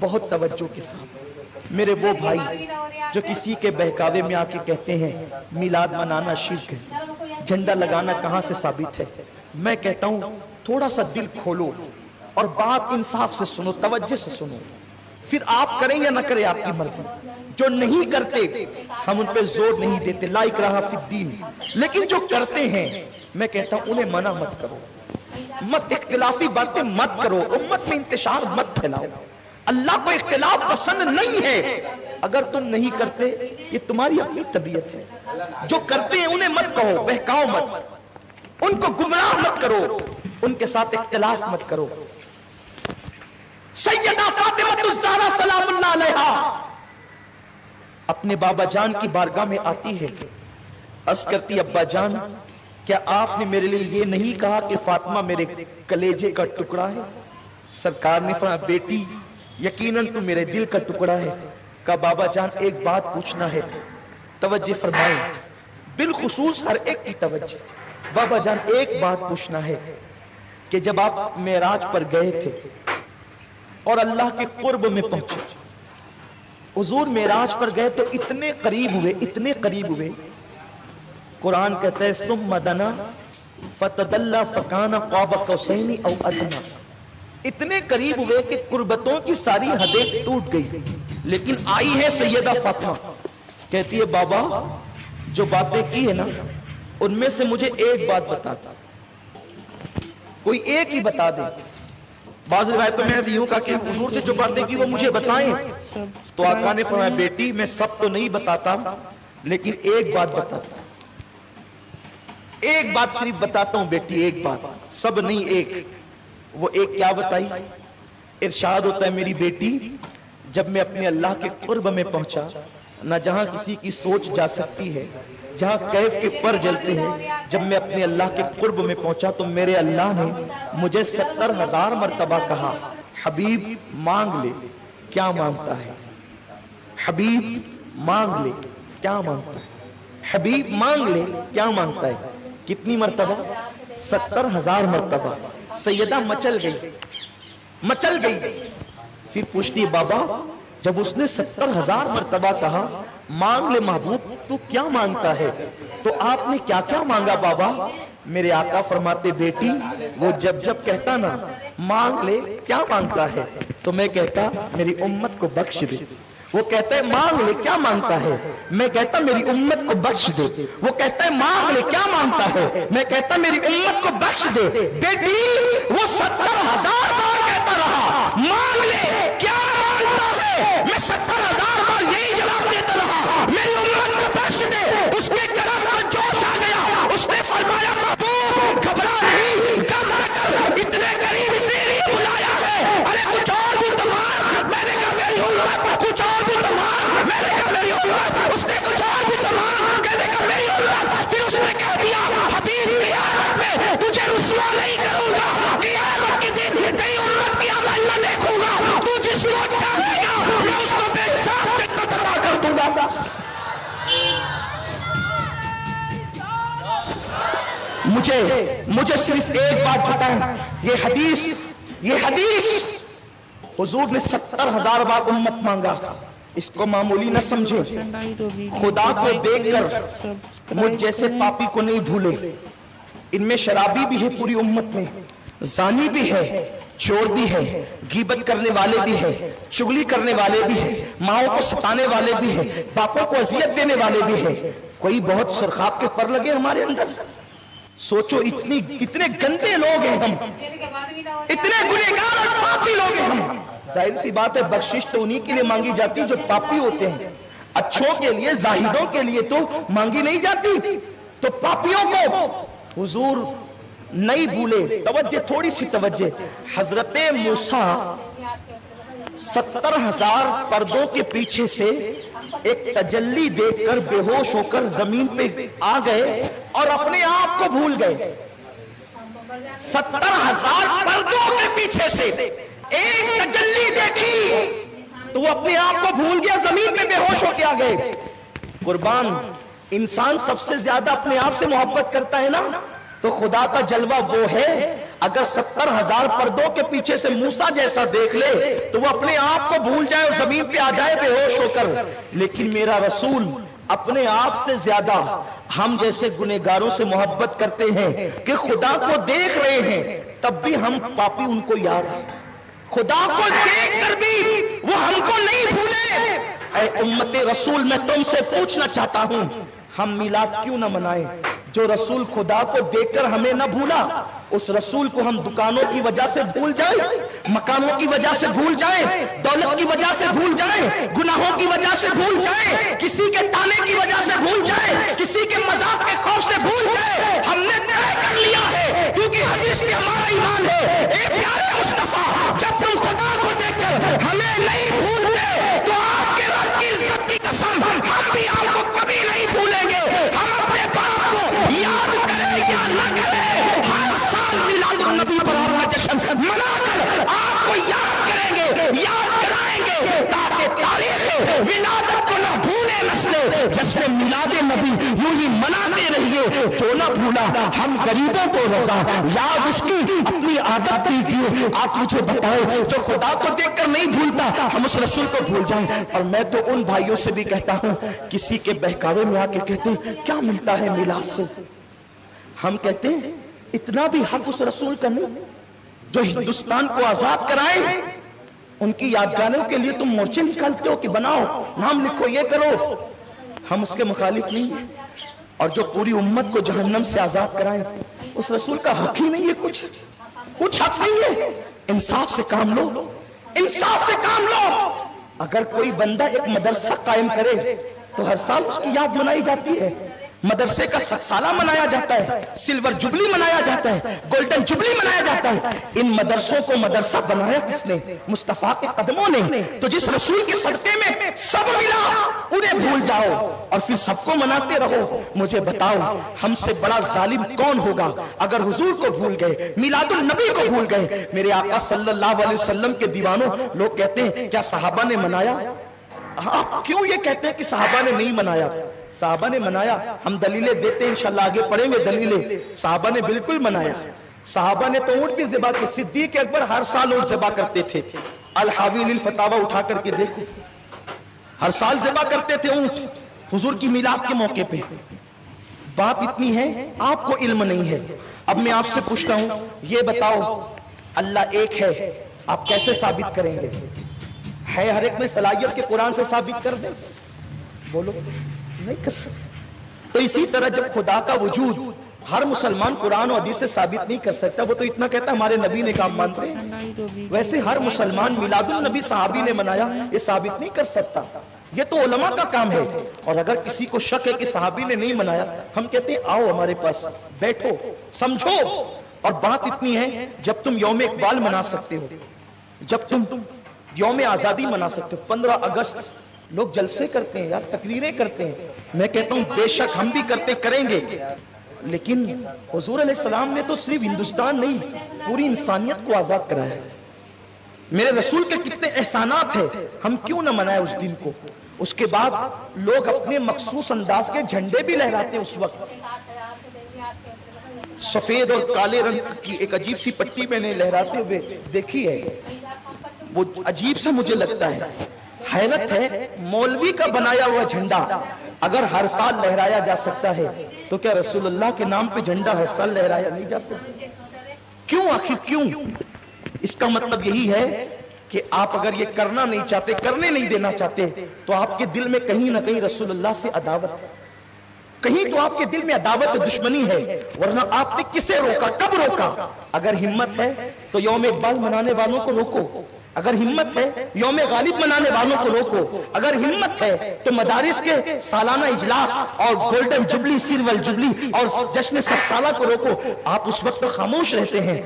بہت توجہ کے ساتھ میرے وہ بھائی جو کسی کے بہکاوے میں آ کے کہتے ہیں میلاد منانا شرک ہے، جھنڈا لگانا کہاں سے ثابت ہے، میں کہتا ہوں تھوڑا سا دل کھولو اور بات انصاف سے سنو، توجہ سے سنو، پھر آپ کریں یا نہ کریں آپ کی مرضی۔ جو نہیں کرتے ہم ان پہ زور نہیں دیتے، لا اکراہ فی الدین، لیکن جو کرتے ہیں میں کہتا ہوں انہیں منع مت کرو، مت اختلافی باتیں مت کرو، امت میں انتشار مت پھیلاؤ۔ اللہ کو اختلاف پسند نہیں ہے، اگر تم نہیں کرتے یہ تمہاری اپنی طبیعت ہے۔ جو کرتے ہیں انہیں مت کہو، بہکاؤ مت، ان کو گمراہ مت کرو، ان کے ساتھ اختلاف مت کرو۔ سیدہ فاطمہ الزہرا سلام اللہ علیہا اپنے بابا جان کی بارگاہ میں آتی ہے، عرض کرتی ابا جان کیا آپ نے میرے لیے یہ نہیں کہا کہ فاطمہ میرے کلیجے کا ٹکڑا ہے؟ سرکار نے فرمایا بیٹی یقیناً تو میرے دل کا ٹکڑا ہے۔ کہا بابا جان ایک بات پوچھنا ہے، توجہ فرمائیں، بالخصوص ہر ایک کی توجہ۔ بابا جان ایک بات پوچھنا ہے کہ جب آپ معراج پر گئے تھے اور اللہ کے قرب میں پہنچے، حضور معراج پر گئے تو اتنے قریب ہوئے، اتنے قریب ہوئے، قرآن کہتا ہے ثم دنا فتدلی فکان قاب قوسین او ادنی، اتنے قریب ہوئے کہ قربتوں کی ساری حدیں ٹوٹ گئی، لیکن آئی ہے سیدہ فاطمہ، کہتی ہے بابا جو باتیں کی ہے نا ان میں سے مجھے ایک بات بتا دو، کوئی ایک ہی بتا دے۔ بعض روایتوں میں یوں کہا کہ حضور سے جو باتیں کی وہ مجھے بتائیں، تو آقا نے فرمایا بیٹی میں سب تو نہیں بتاتا لیکن ایک بات بتاتا، ایک بات صرف بتاتا ہوں بیٹی، ایک بات، سب نہیں ایک۔ وہ ایک کیا بتائی؟ ارشاد ہوتا ہے میری بیٹی جب میں اپنے اللہ کے قرب میں پہنچا، نہ جہاں کسی کی سوچ جا سکتی ہے، جہاں کیف کے پر جلتے ہیں، جب میں اپنے اللہ کے قرب میں پہنچا تو میرے اللہ نے مجھے 70,000 مرتبہ کہا حبیب مانگ لے کیا مانگتا ہے، حبیب مانگ لے کیا مانگتا ہے، حبیب مانگ لے کیا مانگتا ہے۔ کتنی مرتبہ؟ 70,000 مرتبہ۔ سیدہ مچل گئی، مچل گئی، پھر پوچھتی بابا جب اس نے 70,000 مرتبہ کہا مانگ لے محبوب تو کیا مانگتا ہے، تو آپ نے کیا کیا مانگا بابا؟ میرے آقا فرماتے بیٹی وہ جب جب کہتا نا مانگ لے کیا مانگتا ہے تو میں کہتا میری امت کو بخش دے، وہ کہتا ہے مانگ لے کیا مانگتا ہے، میں کہتا میری امت کو بخش دے، وہ کہتا ہے مانگ لے کیا مانگتا ہے، میں کہتا میری امت کو بخش دے۔ بیٹی وہ 70,000 بار کہتا رہا مانگ لے کیا مانگتا ہے، میں 70,000 بار یہی جواب دیتا رہا میری امت کو بخش دے۔ اس کے قلب پر جوش آ گیا، اس نے فرمایا محبوب گھبرا نہیں، کم نہ کر، اتنے قریب اسی لیے بلایا ہے، ارے کچھ اور بھی تو مانگ۔ میں نے کہا میری امت کچھ اور بھی تو مانگ، میں نے کہا میری امت، اس نے کچھ اور بھی تو مانگ، کہنے کا میری امت، پھر اس نے کہہ دیا حبیب قیامت میں تجھے رسوا نہیں کروں گا، قیامت کے دن تیری امت کی عمل نہ دیکھوں گا، تو جس کو چاہے گا میں اس کو بے حساب جنت عطا کر دوں گا۔ مجھے صرف ایک بات بتائیں، یہ حدیث حضور نے 70,000 بار امت مانگا، اس کو معمولی نہ سمجھے، خدا کو دیکھ کر مجھ جیسے پاپی کو نہیں بھولے۔ ان میں شرابی بھی ہے پوری امت میں، زانی بھی ہے، چور بھی ہے، غیبت کرنے والے بھی ہے، چغلی کرنے والے بھی ہے، ماؤں کو ستانے والے بھی ہے، باپوں کو اذیت دینے والے بھی ہے، کوئی بہت سرخاب کے پر لگے ہمارے اندر۔ سوچو کتنے گندے لوگ ہیں ہم، اتنے گنہگار اور پاپی لوگ ہیں ہم۔ ظاہر سی بات ہے بخشش تو انہی کے لیے مانگی جاتی جو پاپی ہوتے ہیں، اچھوں کے لیے زاہدوں کے لیے تو مانگی نہیں جاتی، تو پاپیوں کو حضور نہیں بھولے۔ توجہ، تھوڑی سی توجہ، حضرت موسیٰ 70,000 پردوں کے پیچھے سے ایک تجلی دیکھ کر بے ہوش ہو کر زمین پہ آ گئے اور اپنے آپ کو بھول گئے۔ 70,000 پردوں کے پیچھے سے ایک تجلی دیکھی تو وہ اپنے آپ کو بھول گیا، زمین پہ بے ہوش ہو کے آ گئے۔ قربان، انسان سب سے زیادہ اپنے آپ سے محبت کرتا ہے نا، تو خدا کا جلوہ وہ ہے اگر 70,000 پردوں کے پیچھے سے موسیٰ جیسا دیکھ لے تو وہ اپنے آپ کو بھول جائے اور زمین پہ آ جائے بے ہوش ہو کر، لیکن میرا رسول اپنے آپ سے زیادہ ہم جیسے گنہگاروں سے محبت کرتے ہیں کہ خدا کو دیکھ رہے ہیں تب بھی ہم پاپی ان کو یاد ہیں، خدا کو دیکھ کر بھی وہ ہم کو نہیں بھولے۔ اے امت رسول، میں تم سے پوچھنا چاہتا ہوں، ہم میلاد کیوں نہ منائیں؟ جو رسول خدا کو دیکھ کر ہمیں نہ بھولا، اس رسول کو ہم دکانوں کی وجہ سے بھول جائیں، مکانوں کی وجہ سے بھول جائیں، دولت کی وجہ سے بھول جائیں، گناہوں کی وجہ سے بھول جائیں، کسی کے تانے کی وجہ سے بھول جائیں، کسی کے مذاق کے خوف سے بھول جائیں؟ ہم نے طے کر لیا ہے، کیونکہ حدیث میں ہمارا ایمان ہے، اے پیارے مصطفیٰ، جب تم خدا کو دیکھ کر ہمیں نہیں بھولتے تو آپ کے رب کی عزت کی قسم ہم بھی آپ کو کبھی نہیں بھولیں گے۔ ہم اپنے باپ کو یاد کریں یا نہ کریں، ہر سال میلاد النبی پر آپ کا جشن منا کر آپ کو یاد کریں گے، یاد کرائیں گے، تاکہ تاریخ ولادت کو نہ بھولے نسلیں۔ جشن میلاد نبی یوں ہی مناتے رہیے، جو نہ بھولا ہم غریبوں کو رضا، یاد اس کی اپنی عادت کیجیے۔ آپ مجھے بتائیں، جو خدا کو دیکھ کر نہیں بھولتا ہم اس رسول کو بھول جائیں؟ اور میں تو ان بھائیوں سے بھی کہتا ہوں، کسی کے بہکاوے میں آ کے کہتے ہیں کیا ملتا ہے میلاد سے، ہم کہتے ہیں اتنا بھی حق اس رسول کا نہیں جو ہندوستان کو آزاد کرائے۔ ان کی یادگاروں کے لیے تم مورچے نکالتے ہو کہ بناؤ، نام لکھو، یہ کرو، ہم اس کے مخالف نہیں ہیں۔ اور جو پوری امت کو جہنم سے آزاد کرائے، اس رسول کا حق ہی نہیں ہے، کچھ حق نہیں ہے۔ انصاف سے کام لو، انصاف سے کام لو۔ اگر کوئی بندہ ایک مدرسہ قائم کرے تو ہر سال اس کی یاد منائی جاتی ہے، مدرسے کا 7 سالہ منایا جاتا ہے، سلور جبلی منایا جاتا ہے، گولڈن جبلی منایا جاتا ہے۔ ان مدرسوں کو مدرسہ بنایا کس نے؟ مصطفیٰ کے قدموں نے۔ تو جس رسول کے صدقے میں سب ملا، انہیں بھول جاؤ اور پھر سب کو مناتے رہو۔ مجھے بتاؤ، ہم سے بڑا ظالم کون ہوگا اگر حضور کو بھول گئے، میلاد النبی کو بھول گئے؟ میرے آقا صلی اللہ علیہ وسلم کے دیوانوں، لوگ کہتے ہیں کیا صحابہ نے منایا؟ آپ کیوں یہ کہتے ہیں کہ صحابہ نے نہیں منایا؟ صحابہ نے منایا، ہم دلیلیں دیتے ہیں، انشاءاللہ آگے پڑھیں گے دلیلیں۔ صحابہ نے بالکل منایا، صحابہ نے تو اونٹ بھی ذبح کی، صدیق اکبر ہر سال اونٹ ذبح کرتے تھے۔ الحاوی للفتاوی اٹھا کر کے دیکھو، ہر سال ذبح کرتے تھے اونٹ حضور کی میلاد کے موقع پہ۔ بات اتنی ہے، آپ کو علم نہیں ہے۔ اب میں آپ سے پوچھتا ہوں، یہ بتاؤ اللہ ایک ہے، آپ کیسے ثابت کریں گے؟ ہے ہر ایک میں صلاحیت کے قرآن سے ثابت کر دیں؟ بولو، نہیں کر سکتے۔ تو اسی طرح جب خدا کا وجود ہر مسلمان قرآن و حدیث سے ثابت نہیں کر سکتا، وہ تو اتنا کہتا ہمارے نبی نے کام مانتے ہیں، ویسے ہر مسلمان میلاد النبی صحابی نے منایا یہ ثابت نہیں کر سکتا، یہ تو علماء کا کام ہے۔ اور اگر کسی کو شک ہے کہ صحابی نے نہیں منایا، ہم کہتے ہیں آؤ ہمارے پاس، بیٹھو، سمجھو۔ اور بات اتنی ہے، جب تم یوم اقبال منا سکتے ہو، جب تم یوم آزادی منا سکتے ہو، 15 اگست لوگ جلسے کرتے ہیں یار، تقریریں کرتے ہیں، میں کہتا ہوں بے شک ہم بھی کرتے، کریں گے، لیکن حضور علیہ السلام نے تو صرف ہندوستان نہیں پوری انسانیت کو آزاد کرایا ہے۔ میرے رسول کے کتنے احسانات ہیں، ہم کیوں نہ منائے اس دن کو؟ اس کے بعد لوگ اپنے مخصوص انداز کے جھنڈے بھی لہراتے ہیں۔ اس وقت سفید اور کالے رنگ کی ایک عجیب سی پٹی میں نے لہراتے ہوئے دیکھی ہے، وہ عجیب سا مجھے لگتا ہے، حیرت ہے، مولوی کا بنایا ہوا جھنڈا اگر ہر سال لہرایا جا سکتا ہے تو کیا رسول اللہ کے نام پہ جھنڈا ہر سال لہرایا نہیں جا سکتا؟ کیوں آخر کیوں؟ اس کا مطلب یہی ہے کہ آپ اگر یہ کرنا نہیں چاہتے، کرنے نہیں دینا چاہتے، تو آپ کے دل میں کہیں نہ کہیں رسول اللہ سے عداوت ہے، کہیں تو آپ کے دل میں عداوت دشمنی ہے، ورنہ آپ نے کسے روکا، کب روکا؟ اگر ہمت ہے تو یوم اقبال منانے والوں کو روکو، اگر ہمت ہے یوم غالب منانے والوں کو روکو، اگر ہمت ہے تو مدارس کے سالانہ اجلاس اور گولڈن جبلی، سلور جبلی اور جشن 7 سالہ کو روکو۔ آپ اس وقت خاموش رہتے ہیں۔